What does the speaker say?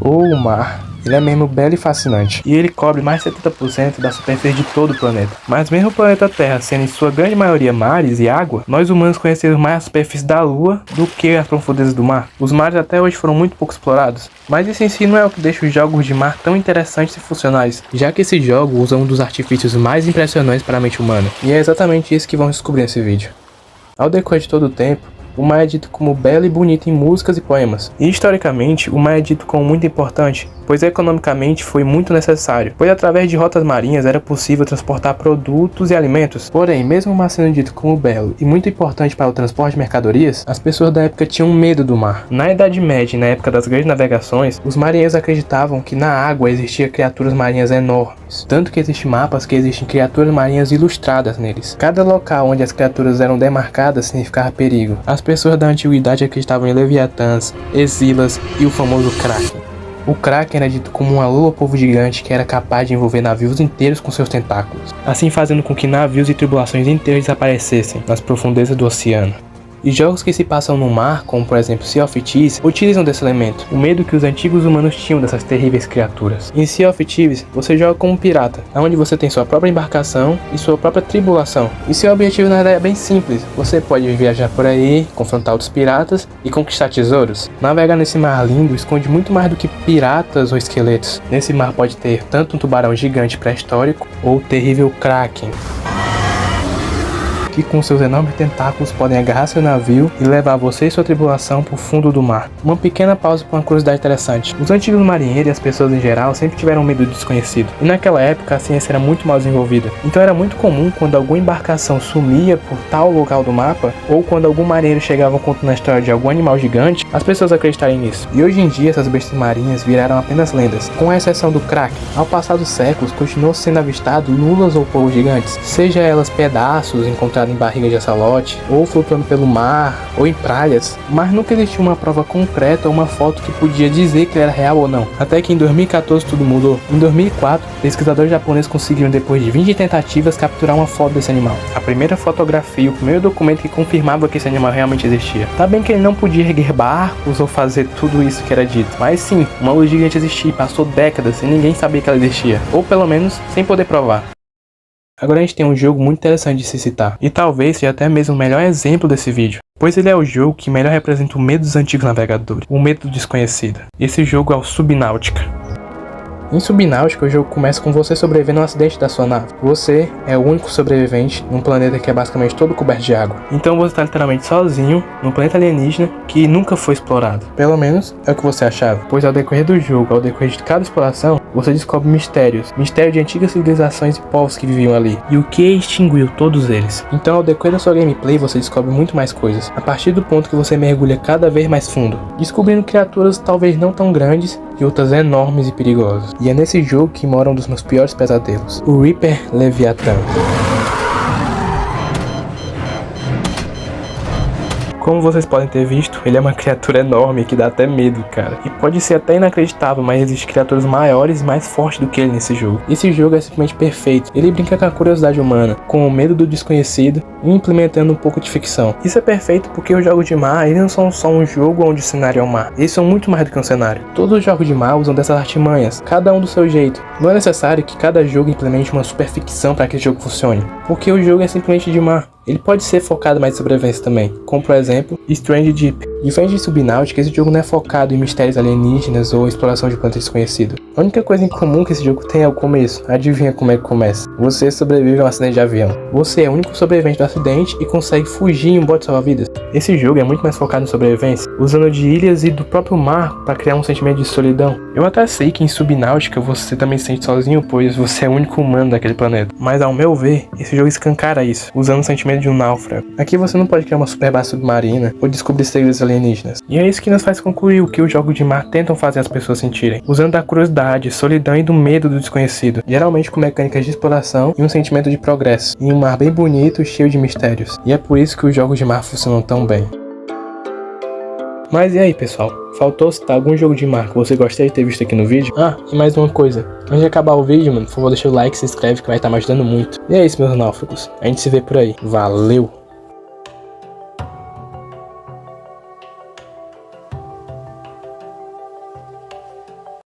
O mar, ele é mesmo belo e fascinante, e ele cobre mais de 70% da superfície de todo o planeta. Mas mesmo o planeta Terra sendo em sua grande maioria mares e água, nós humanos conhecemos mais a superfície da Lua do que as profundezas do mar. Os mares até hoje foram muito pouco explorados, mas isso em si não é o que deixa os jogos de mar tão interessantes e funcionais, já que esse jogo usa um dos artifícios mais impressionantes para a mente humana, e é exatamente isso que vamos descobrir nesse vídeo. Ao decorrer de todo o tempo, o mar é dito como belo e bonito em músicas e poemas. E historicamente, o mar é dito como muito importante, pois economicamente foi muito necessário, pois através de rotas marinhas era possível transportar produtos e alimentos. Porém, mesmo o mar sendo dito como belo e muito importante para o transporte de mercadorias, as pessoas da época tinham medo do mar. Na Idade Média e na época das grandes navegações, os marinheiros acreditavam que na água existiam criaturas marinhas enormes, tanto que existem mapas que existem criaturas marinhas ilustradas neles. Cada local onde as criaturas eram demarcadas significava perigo. As pessoas da antiguidade acreditavam em leviatãs, exilas e o famoso Kraken. O Kraken era dito como uma lula-polvo gigante que era capaz de envolver navios inteiros com seus tentáculos, assim fazendo com que navios e tripulações inteiras desaparecessem nas profundezas do oceano. E jogos que se passam no mar, como por exemplo Sea of Thieves, utilizam desse elemento, o medo que os antigos humanos tinham dessas terríveis criaturas. Em Sea of Thieves, você joga como um pirata, onde você tem sua própria embarcação e sua própria tribulação. E seu objetivo na verdade é bem simples, você pode viajar por aí, confrontar outros piratas e conquistar tesouros. Navegar nesse mar lindo esconde muito mais do que piratas ou esqueletos. Nesse mar pode ter tanto um tubarão gigante pré-histórico ou o terrível Kraken, que com seus enormes tentáculos podem agarrar seu navio e levar você e sua tripulação para o fundo do mar. Uma pequena pausa para uma curiosidade interessante. Os antigos marinheiros e as pessoas em geral sempre tiveram medo do desconhecido, e naquela época a ciência era muito mal desenvolvida. Então era muito comum quando alguma embarcação sumia por tal local do mapa, ou quando algum marinheiro chegava contando a história de algum animal gigante, as pessoas acreditarem nisso. E hoje em dia essas bestas marinhas viraram apenas lendas, com exceção do Kraken. Ao passar dos séculos continuou sendo avistado lulas ou polvos gigantes, seja elas pedaços encontrados em barriga de axolote, ou flutuando pelo mar, ou em praias, mas nunca existiu uma prova concreta ou uma foto que podia dizer que ele era real ou não. Até que em 2014 tudo mudou. Em 2004, pesquisadores japoneses conseguiram, depois de 20 tentativas, capturar uma foto desse animal. A primeira fotografia, o primeiro documento que confirmava que esse animal realmente existia. Tá bem que ele não podia erguer barcos ou fazer tudo isso que era dito, mas sim, uma lula gigante existia e passou décadas e ninguém sabia que ela existia, ou pelo menos sem poder provar. Agora a gente tem um jogo muito interessante de se citar, e talvez seja até mesmo o melhor exemplo desse vídeo, pois ele é o jogo que melhor representa o medo dos antigos navegadores, o medo do desconhecido. Esse jogo é o Subnáutica. Em Subnáutica, o jogo começa com você sobrevivendo a um acidente da sua nave. Você é o único sobrevivente num planeta que é basicamente todo coberto de água. Então você está literalmente sozinho num planeta alienígena que nunca foi explorado. Pelo menos é o que você achava. Pois ao decorrer do jogo, ao decorrer de cada exploração, você descobre mistérios de antigas civilizações e povos que viviam ali, e o que extinguiu todos eles. Então ao decorrer da sua gameplay, você descobre muito mais coisas, a partir do ponto que você mergulha cada vez mais fundo, descobrindo criaturas talvez não tão grandes e outras enormes e perigosas. E é nesse jogo que mora um dos meus piores pesadelos, o Reaper Leviatã. Como vocês podem ter visto, ele é uma criatura enorme que dá até medo, cara. E pode ser até inacreditável, mas existem criaturas maiores e mais fortes do que ele nesse jogo. Esse jogo é simplesmente perfeito. Ele brinca com a curiosidade humana, com o medo do desconhecido e implementando um pouco de ficção. Isso é perfeito porque os jogos de mar, eles não são só um jogo onde o cenário é o mar. Eles são muito mais do que um cenário. Todos os jogos de mar usam dessas artimanhas, cada um do seu jeito. Não é necessário que cada jogo implemente uma super ficção para que esse jogo funcione, porque o jogo é simplesmente de mar. Ele pode ser focado mais em sobrevivência também, como por exemplo, Strange Deep. Diferente de Subnáutica, esse jogo não é focado em mistérios alienígenas ou exploração de planeta desconhecido. A única coisa em comum que esse jogo tem é o começo. Adivinha como é que começa? Você sobrevive a um acidente de avião. Você é o único sobrevivente do acidente e consegue fugir em um bote salva-vidas. Esse jogo é muito mais focado em sobrevivência, usando de ilhas e do próprio mar para criar um sentimento de solidão. Eu até sei que em Subnáutica você também se sente sozinho, pois você é o único humano daquele planeta. Mas ao meu ver, esse jogo escancara isso, usando o sentimento de um náufrago. Aqui você não pode criar uma super base submarina ou descobrir segredos alienígenas. E é isso que nos faz concluir o que os jogos de mar tentam fazer as pessoas sentirem, usando da curiosidade, solidão e do medo do desconhecido, geralmente com mecânicas de exploração e um sentimento de progresso, em um mar bem bonito, cheio de mistérios. E é por isso que os jogos de mar funcionam tão bem. Mas e aí, pessoal? Faltou citar algum jogo de mar que você gostaria de ter visto aqui no vídeo? Ah, e mais uma coisa. Antes de acabar o vídeo, mano, por favor, deixa o like e se inscreve que vai estar me ajudando muito. E é isso, meus náufragos. A gente se vê por aí. Valeu!